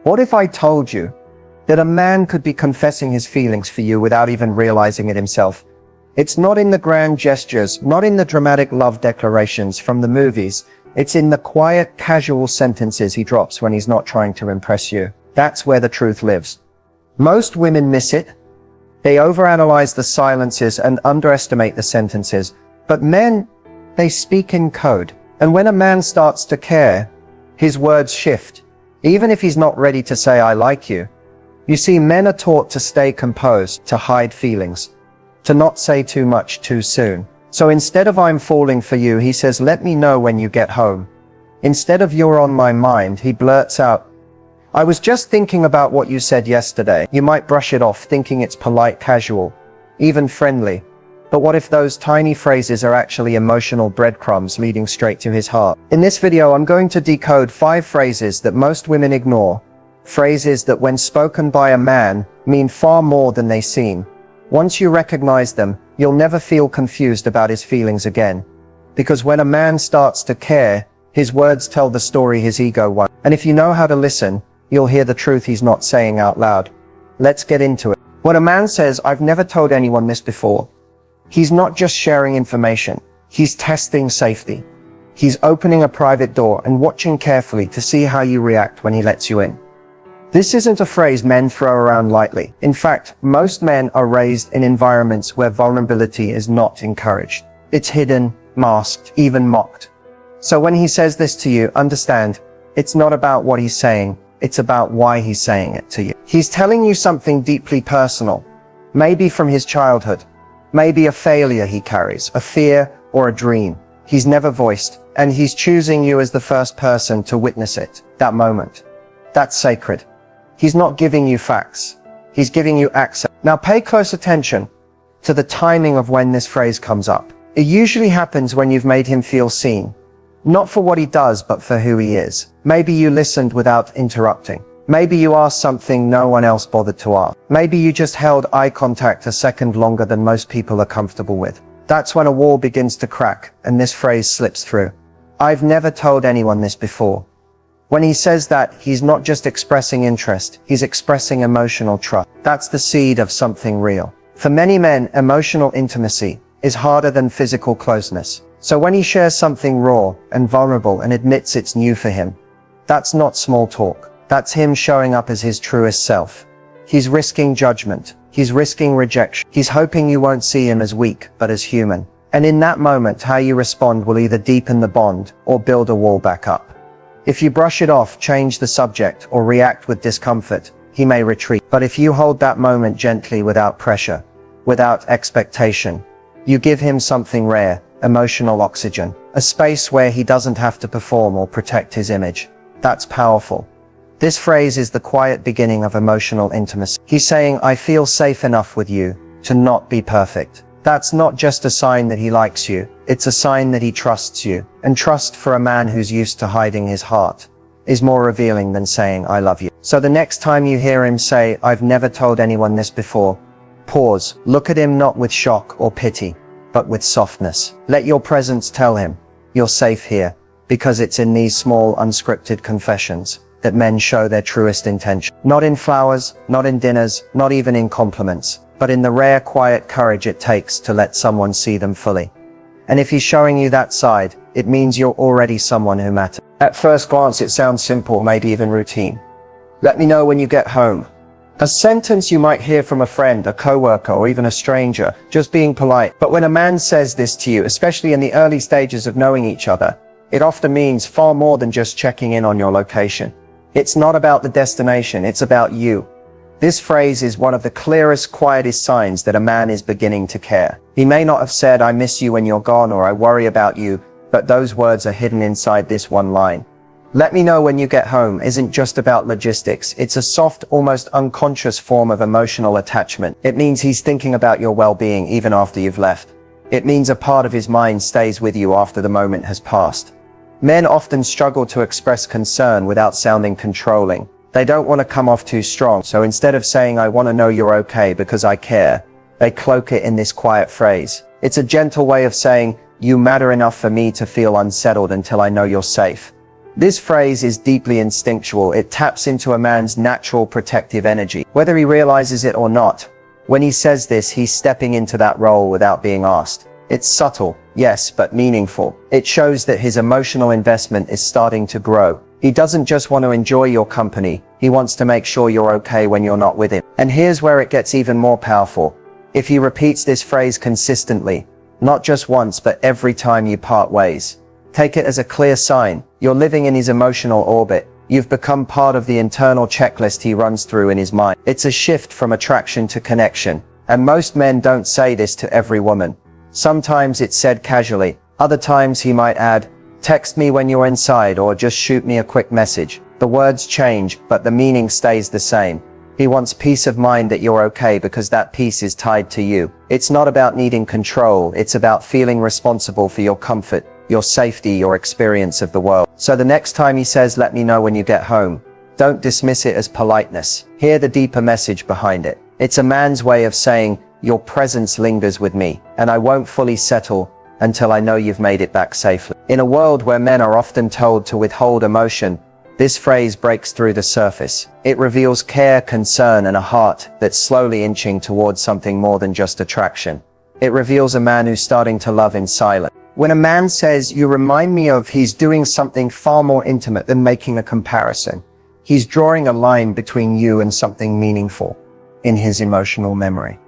What if I told you that a man could be confessing his feelings for you without even realizing it himself? It's not in the grand gestures, not in the dramatic love declarations from the movies. It's in the quiet, casual sentences he drops when he's not trying to impress you. That's where the truth lives. Most women miss it. They overanalyze the silences and underestimate the sentences. But men, they speak in code. And when a man starts to care, his words shift. Even if he's not ready to say, I like you. You see, men are taught to stay composed, to hide feelings, to not say too much too soon. So instead of I'm falling for you, he says, let me know when you get home. Instead of you're on my mind, he blurts out, I was just thinking about what you said yesterday. You might brush it off, thinking it's polite, casual, even friendly. But what if those tiny phrases are actually emotional breadcrumbs leading straight to his heart? In this video, I'm going to decode 5 phrases that most women ignore. Phrases that, when spoken by a man, mean far more than they seem. Once you recognize them, you'll never feel confused about his feelings again. Because when a man starts to care, his words tell the story his ego wants. And if you know how to listen, you'll hear the truth he's not saying out loud. Let's get into it. When a man says, I've never told anyone this before, he's not just sharing information. He's testing safety. He's opening a private door and watching carefully to see how you react when he lets you in. This isn't a phrase men throw around lightly. In fact, most men are raised in environments where vulnerability is not encouraged. It's hidden, masked, even mocked. So when he says this to you, understand, it's not about what he's saying. It's about why he's saying it to you. He's telling you something deeply personal, maybe from his childhood, maybe a failure he carries, a fear or a dream he's never voiced, and he's choosing you as the first person to witness it, that moment. That's sacred. He's not giving you facts. He's giving you access. Now pay close attention to the timing of when this phrase comes up. It usually happens when you've made him feel seen. Not for what he does, but for who he is. Maybe you listened without interrupting. Maybe you asked something no one else bothered to ask. Maybe you just held eye contact a second longer than most people are comfortable with. That's when a wall begins to crack, and this phrase slips through. I've never told anyone this before. When he says that, he's not just expressing interest, he's expressing emotional trust. That's the seed of something real. For many men, emotional intimacy is harder than physical closeness. So when he shares something raw and vulnerable and admits it's new for him, that's not small talk. That's him showing up as his truest self. He's risking judgment. He's risking rejection. He's hoping you won't see him as weak, but as human. And in that moment, how you respond will either deepen the bond or build a wall back up. If you brush it off, change the subject, or react with discomfort, he may retreat. But if you hold that moment gently, without pressure, without expectation, you give him something rare, emotional oxygen, a space where he doesn't have to perform or protect his image. That's powerful. This phrase is the quiet beginning of emotional intimacy. He's saying, I feel safe enough with you to not be perfect. That's not just a sign that he likes you. It's a sign that he trusts you. And trust, for a man who's used to hiding his heart, is more revealing than saying, I love you. So the next time you hear him say, I've never told anyone this before, pause. Look at him not with shock or pity, but with softness. Let your presence tell him, you're safe here, because it's in these small, unscripted confessions that men show their truest intention. Not in flowers, not in dinners, not even in compliments, but in the rare, quiet courage it takes to let someone see them fully. And if he's showing you that side, it means you're already someone who matters. At first glance, it sounds simple, maybe even routine. Let me know when you get home. A sentence you might hear from a friend, a coworker, or even a stranger, just being polite. But when a man says this to you, especially in the early stages of knowing each other, it often means far more than just checking in on your location. It's not about the destination, it's about you. This phrase is one of the clearest, quietest signs that a man is beginning to care. He may not have said, I miss you when you're gone, or I worry about you, but those words are hidden inside this one line. Let me know when you get home isn't just about logistics. It's a soft, almost unconscious form of emotional attachment. It means he's thinking about your well-being even after you've left. It means a part of his mind stays with you after the moment has passed. Men often struggle to express concern without sounding controlling. They don't want to come off too strong, so instead of saying, I want to know you're okay because I care, they cloak it in this quiet phrase. It's a gentle way of saying, you matter enough for me to feel unsettled until I know you're safe. This phrase is deeply instinctual. It taps into a man's natural protective energy, whether he realizes it or not. When he says this, he's stepping into that role without being asked. It's subtle, yes, but meaningful. It shows that his emotional investment is starting to grow. He doesn't just want to enjoy your company, he wants to make sure you're okay when you're not with him. And here's where it gets even more powerful. If he repeats this phrase consistently, not just once but every time you part ways, take it as a clear sign. You're living in his emotional orbit. You've become part of the internal checklist he runs through in his mind. It's a shift from attraction to connection. And most men don't say this to every woman. Sometimes it's said casually. Other times he might add, "Text me when you're inside," or "Just shoot me a quick message." The words change, but the meaning stays the same. He wants peace of mind that you're okay because that peace is tied to you. It's not about needing control. It's about feeling responsible for your comfort, your safety, your experience of the world. So the next time he says, "Let me know when you get home," don't dismiss it as politeness. Hear the deeper message behind it. It's a man's way of saying, "Your presence lingers with me, and I won't fully settle until I know you've made it back safely." In a world where men are often told to withhold emotion, this phrase breaks through the surface. It reveals care, concern, and a heart that's slowly inching towards something more than just attraction. It reveals a man who's starting to love in silence. When a man says, "You remind me of," he's doing something far more intimate than making a comparison. He's drawing a line between you and something meaningful in his emotional memory.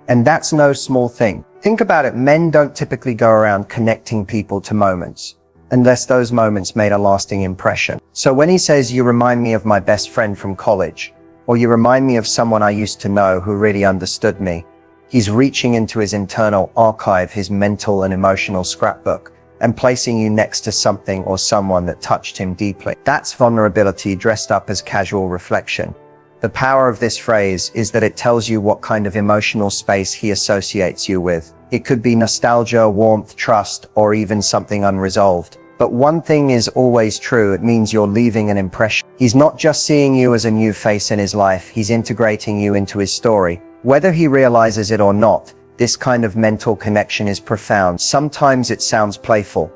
And that's no small thing. Think about it. Men don't typically go around connecting people to moments, unless those moments made a lasting impression. So when he says, "You remind me of my best friend from college," or "You remind me of someone I used to know who really understood me," he's reaching into his internal archive, his mental and emotional scrapbook, and placing you next to something or someone that touched him deeply. That's vulnerability dressed up as casual reflection. The power of this phrase is that it tells you what kind of emotional space he associates you with. It could be nostalgia, warmth, trust, or even something unresolved. But one thing is always true: it means you're leaving an impression. He's not just seeing you as a new face in his life, he's integrating you into his story. Whether he realizes it or not, this kind of mental connection is profound. Sometimes it sounds playful.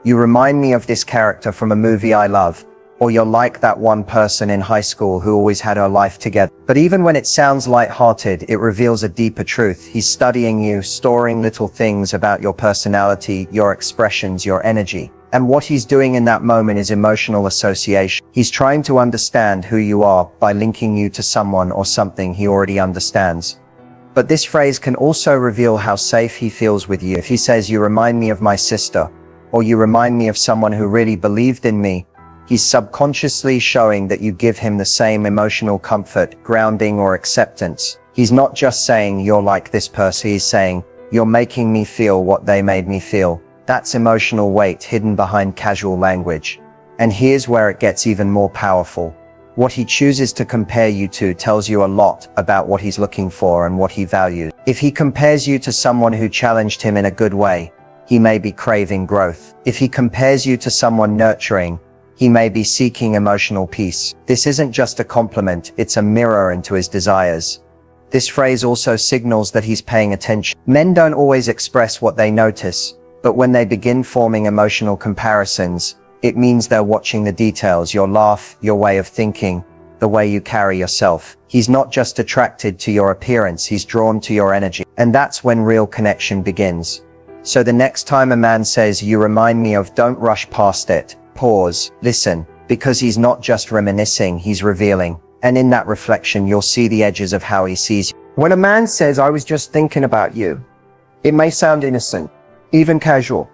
"You remind me of this character from a movie I love," or "You're like that one person in high school who always had her life together." But even when it sounds lighthearted, it reveals a deeper truth. He's studying you, storing little things about your personality, your expressions, your energy. And what he's doing in that moment is emotional association. He's trying to understand who you are by linking you to someone or something he already understands. But this phrase can also reveal how safe he feels with you. If he says, "You remind me of my sister," or "You remind me of someone who really believed in me," he's subconsciously showing that you give him the same emotional comfort, grounding, or acceptance. He's not just saying, "You're like this person," he's saying, "You're making me feel what they made me feel." That's emotional weight hidden behind casual language. And here's where it gets even more powerful. What he chooses to compare you to tells you a lot about what he's looking for and what he values. If he compares you to someone who challenged him in a good way, he may be craving growth. If he compares you to someone nurturing, he may be seeking emotional peace. This isn't just a compliment, it's a mirror into his desires. This phrase also signals that he's paying attention. Men don't always express what they notice, but when they begin forming emotional comparisons, it means they're watching the details: your laugh, your way of thinking, the way you carry yourself. He's not just attracted to your appearance, he's drawn to your energy. And that's when real connection begins. So the next time a man says, "You remind me of," don't rush past it. Pause, listen, because he's not just reminiscing, he's revealing. And in that reflection, you'll see the edges of how he sees you. When a man says, "I was just thinking about you," it may sound innocent, even casual.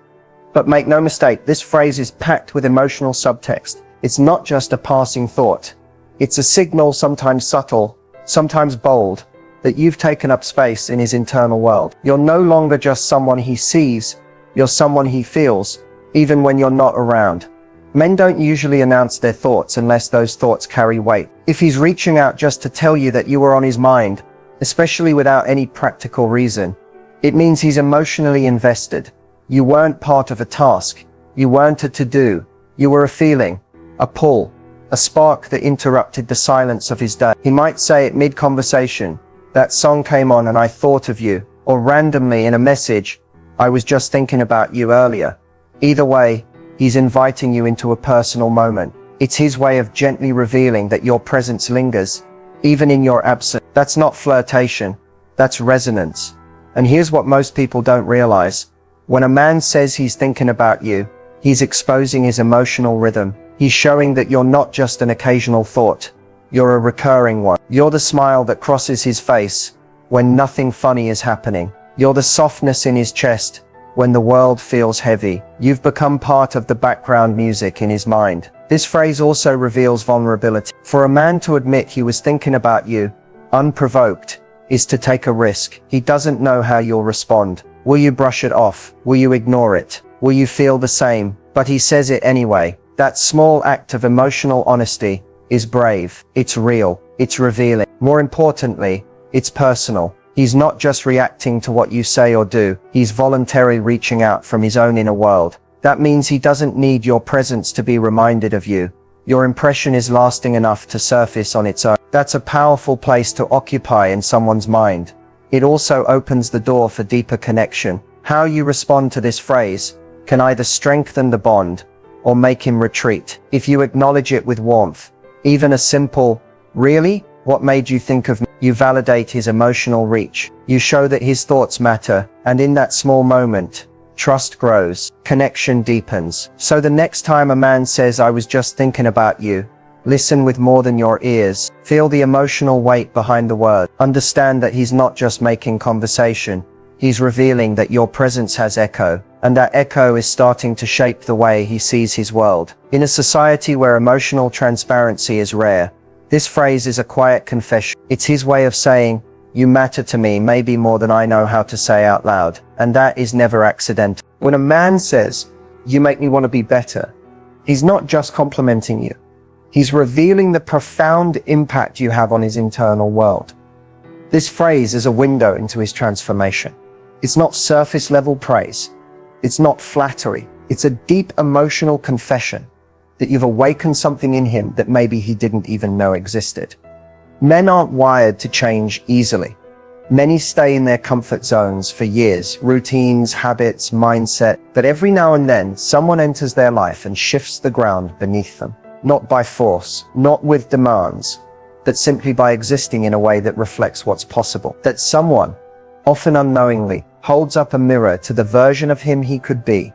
But make no mistake, this phrase is packed with emotional subtext. It's not just a passing thought. It's a signal, sometimes subtle, sometimes bold, that you've taken up space in his internal world. You're no longer just someone he sees, you're someone he feels, even when you're not around. Men don't usually announce their thoughts unless those thoughts carry weight. If he's reaching out just to tell you that you were on his mind, especially without any practical reason, it means he's emotionally invested. You weren't part of a task. You weren't a to-do. You were a feeling, a pull, a spark that interrupted the silence of his day. He might say it mid-conversation, "That song came on and I thought of you," or randomly in a message, "I was just thinking about you earlier." Either way, He's inviting you into a personal moment. It's his way of gently revealing that your presence lingers, even in your absence. That's not flirtation, that's resonance. And here's what most people don't realize. When a man says he's thinking about you, he's exposing his emotional rhythm. He's showing that you're not just an occasional thought, you're a recurring one. You're the smile that crosses his face when nothing funny is happening. You're the softness in his chest when the world feels heavy. You've become part of the background music in his mind. This phrase also reveals vulnerability. For a man to admit he was thinking about you, unprovoked, is to take a risk. He doesn't know how you'll respond. Will you brush it off? Will you ignore it? Will you feel the same? But he says it anyway. That small act of emotional honesty is brave. It's real. It's revealing. More importantly, it's personal. He's not just reacting to what you say or do. He's voluntarily reaching out from his own inner world. That means he doesn't need your presence to be reminded of you. Your impression is lasting enough to surface on its own. That's a powerful place to occupy in someone's mind. It also opens the door for deeper connection. How you respond to this phrase can either strengthen the bond or make him retreat. If you acknowledge it with warmth, even a simple, "Really? What made you think of me?" you validate his emotional reach. You show that his thoughts matter, and in that small moment, trust grows, connection deepens. So the next time a man says, "I was just thinking about you," listen with more than your ears. Feel the emotional weight behind the word. Understand that he's not just making conversation. He's revealing that your presence has echo, and that echo is starting to shape the way he sees his world. In a society where emotional transparency is rare, this phrase is a quiet confession. It's his way of saying, "You matter to me maybe more than I know how to say out loud," and that is never accidental. When a man says, "You make me want to be better," he's not just complimenting you. He's revealing the profound impact you have on his internal world. This phrase is a window into his transformation. It's not surface level praise. It's not flattery. It's a deep emotional confession that you've awakened something in him that maybe he didn't even know existed. Men aren't wired to change easily. Many stay in their comfort zones for years, routines, habits, mindset, but every now and then someone enters their life and shifts the ground beneath them. Not by force, not with demands, but simply by existing in a way that reflects what's possible. That someone, often unknowingly, holds up a mirror to the version of him he could be,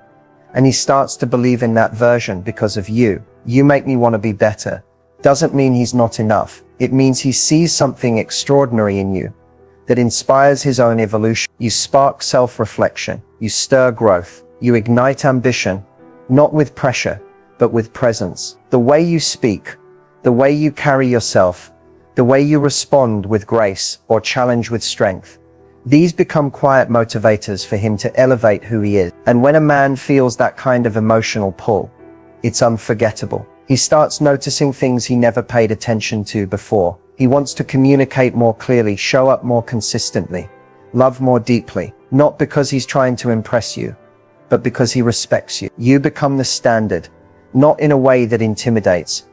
and he starts to believe in that version because of you. "You make me want to be better" doesn't mean he's not enough. It means he sees something extraordinary in you that inspires his own evolution. You spark self-reflection, you stir growth, you ignite ambition, not with pressure, but with presence. The way you speak, the way you carry yourself, the way you respond with grace or challenge with strength, these become quiet motivators for him to elevate who he is. And when a man feels that kind of emotional pull, it's unforgettable. He starts noticing things he never paid attention to before. He wants to communicate more clearly, show up more consistently, love more deeply, not because he's trying to impress you, but because he respects you. You become the standard, not in a way that intimidates,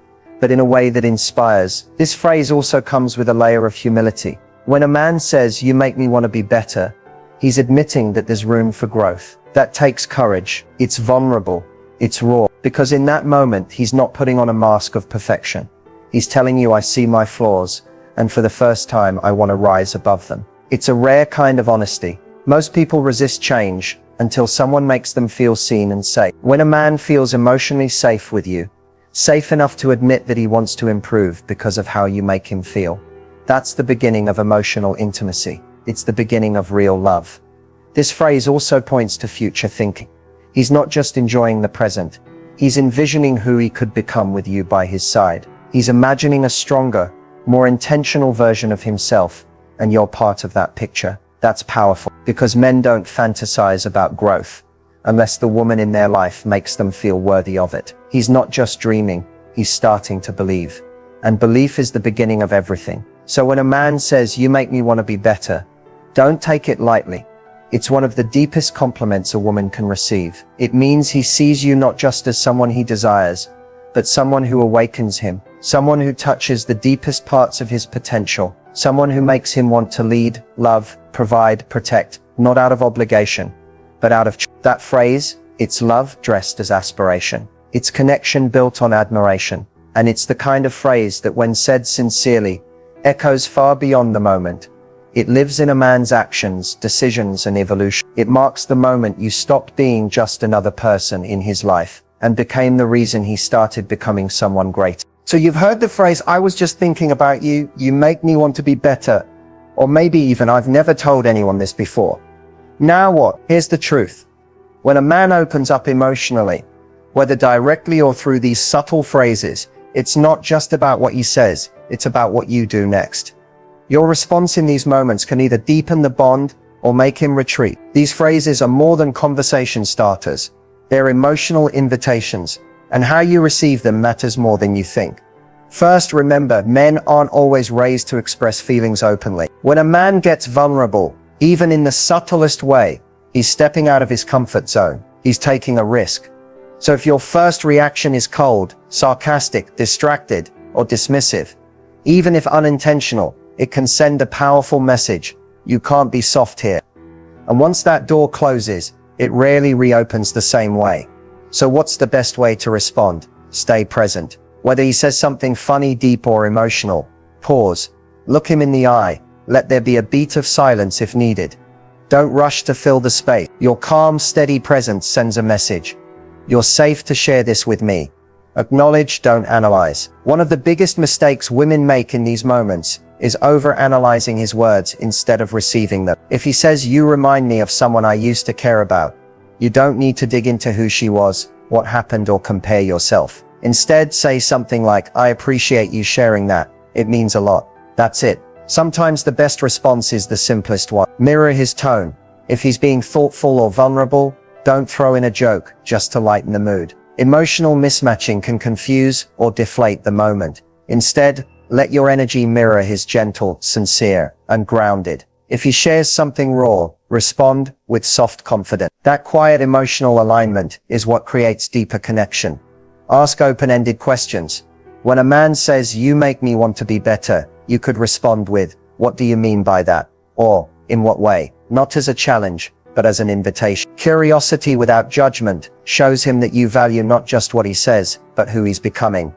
but in a way that inspires. This phrase also comes with a layer of humility. When a man says, "You make me want to be better," he's admitting that there's room for growth. That takes courage. It's vulnerable. It's raw. Because in that moment, he's not putting on a mask of perfection. He's telling you, "I see my flaws, and for the first time, I want to rise above them." It's a rare kind of honesty. Most people resist change until someone makes them feel seen and safe. When a man feels emotionally safe with you, safe enough to admit that he wants to improve because of how you make him feel, that's the beginning of emotional intimacy. It's the beginning of real love. This phrase also points to future thinking. He's not just enjoying the present. He's envisioning who he could become with you by his side. He's imagining a stronger, more intentional version of himself, and you're part of that picture. That's powerful, because men don't fantasize about growth unless the woman in their life makes them feel worthy of it. He's not just dreaming, he's starting to believe. And belief is the beginning of everything. So when a man says, "You make me want to be better," don't take it lightly. It's one of the deepest compliments a woman can receive. It means he sees you not just as someone he desires, but someone who awakens him, someone who touches the deepest parts of his potential, someone who makes him want to lead, love, provide, protect, not out of obligation, but out of that phrase, It's love dressed as aspiration. It's connection built on admiration. And it's the kind of phrase that, when said sincerely, echoes far beyond the moment. It lives in a man's actions, decisions, and evolution. It marks the moment you stopped being just another person in his life and became the reason he started becoming someone great. So you've heard the phrase, I was just thinking about you, you make me want to be better. Or maybe even, I've never told anyone this before. Now what? Here's the truth. When a man opens up emotionally, whether directly or through these subtle phrases, it's not just about what he says, it's about what you do next. Your response in these moments can either deepen the bond or make him retreat. These phrases are more than conversation starters. They're emotional invitations, and how you receive them matters more than you think. First, remember, men aren't always raised to express feelings openly. When a man gets vulnerable, even in the subtlest way, he's stepping out of his comfort zone. He's taking a risk. So if your first reaction is cold, sarcastic, distracted, or dismissive, even if unintentional, it can send a powerful message. You can't be soft here. And once that door closes, it rarely reopens the same way. So what's the best way to respond? Stay present. Whether he says something funny, deep, or emotional, pause. Look him in the eye. Let there be a beat of silence if needed. Don't rush to fill the space. Your calm, steady presence sends a message. You're safe to share this with me. Acknowledge, don't analyze. One of the biggest mistakes women make in these moments is over-analyzing his words instead of receiving them. If he says, you remind me of someone I used to care about, you don't need to dig into who she was, what happened, or compare yourself. Instead, say something like, I appreciate you sharing that. It means a lot. That's it. Sometimes the best response is the simplest one. Mirror his tone. If he's being thoughtful or vulnerable, don't throw in a joke just to lighten the mood. Emotional mismatching can confuse or deflate the moment. Instead, let your energy mirror his gentle, sincere, and grounded. If he shares something raw, respond with soft confidence. That quiet emotional alignment is what creates deeper connection. Ask open-ended questions. When a man says, you make me want to be better, you could respond with, what do you mean by that? Or, in what way? Not as a challenge, but as an invitation. Curiosity without judgment shows him that you value not just what he says, but who he's becoming.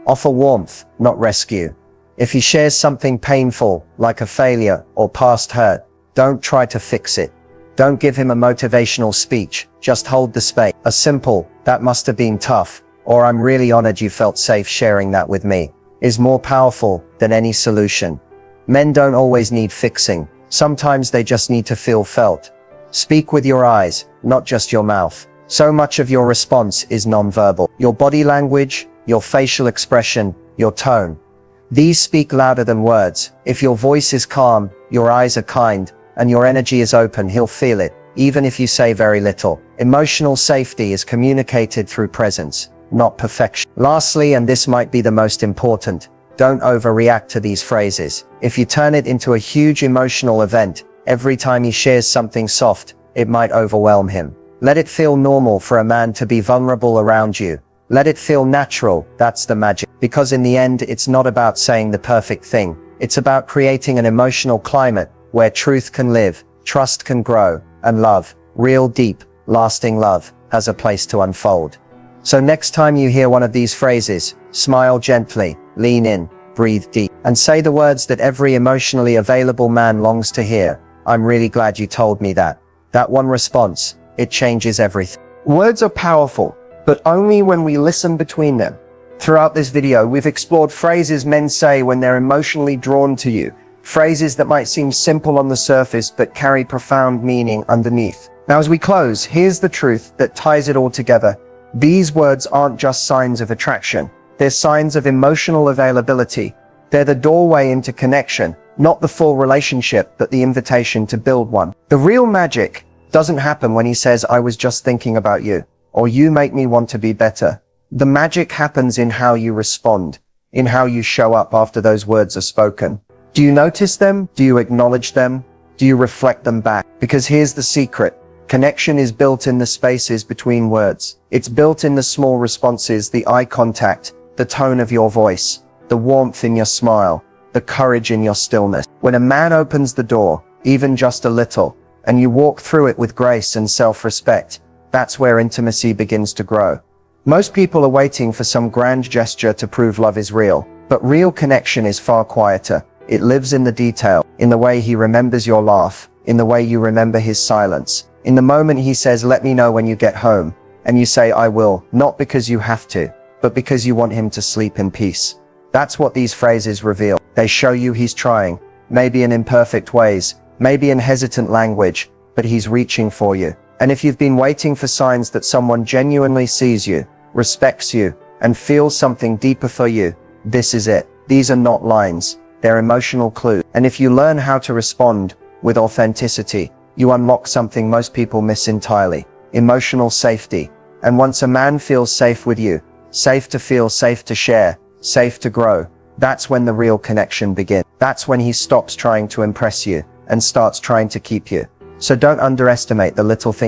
Offer warmth, not rescue. If he shares something painful, like a failure or past hurt, don't try to fix it. Don't give him a motivational speech, just hold the space. A simple, that must have been tough, or I'm really honored you felt safe sharing that with me, is more powerful than any solution. Men don't always need fixing. Sometimes they just need to feel felt. Speak with your eyes, not just your mouth. So much of your response is nonverbal. Your body language, your facial expression, your tone. These speak louder than words. If your voice is calm, your eyes are kind, and your energy is open, he'll feel it, even if you say very little. Emotional safety is communicated through presence, not perfection. Lastly, and this might be the most important, don't overreact to these phrases. If you turn it into a huge emotional event, every time he shares something soft, it might overwhelm him. Let it feel normal for a man to be vulnerable around you. Let it feel natural. That's the magic. Because in the end, it's not about saying the perfect thing. It's about creating an emotional climate where truth can live, trust can grow, and love, real deep, lasting love, has a place to unfold. So next time you hear one of these phrases, smile gently, lean in, breathe deep, and say the words that every emotionally available man longs to hear. I'm really glad you told me that. That one response, it changes everything. Words are powerful, but only when we listen between them. Throughout this video, we've explored phrases men say when they're emotionally drawn to you. Phrases that might seem simple on the surface, but carry profound meaning underneath. Now, as we close, here's the truth that ties it all together. These words aren't just signs of attraction. They're signs of emotional availability. They're the doorway into connection, not the full relationship, but the invitation to build one. The real magic doesn't happen when he says, I was just thinking about you, or you make me want to be better. The magic happens in how you respond, in how you show up after those words are spoken. Do you notice them? Do you acknowledge them? Do you reflect them back? Because here's the secret. Connection is built in the spaces between words. It's built in the small responses, the eye contact, the tone of your voice, the warmth in your smile, the courage in your stillness. When a man opens the door, even just a little, and you walk through it with grace and self-respect, That's where intimacy begins to grow. Most people are waiting for some grand gesture to prove love is real, but real connection is far quieter. It lives in the detail, in the way he remembers your laugh, in the way you remember his silence, in the moment he says, "Let me know when you get home," and you say, "I will," not because you have to, but because you want him to sleep in peace. That's what these phrases reveal. They show you he's trying, maybe in imperfect ways, maybe in hesitant language, but he's reaching for you. And if you've been waiting for signs that someone genuinely sees you, respects you, and feels something deeper for you, this is it. These are not lines, they're emotional clues. And if you learn how to respond with authenticity, you unlock something most people miss entirely: emotional safety. And once a man feels safe with you, safe to feel, safe to share, safe to grow, that's when the real connection begins. That's when he stops trying to impress you and starts trying to keep you. So don't underestimate the little things.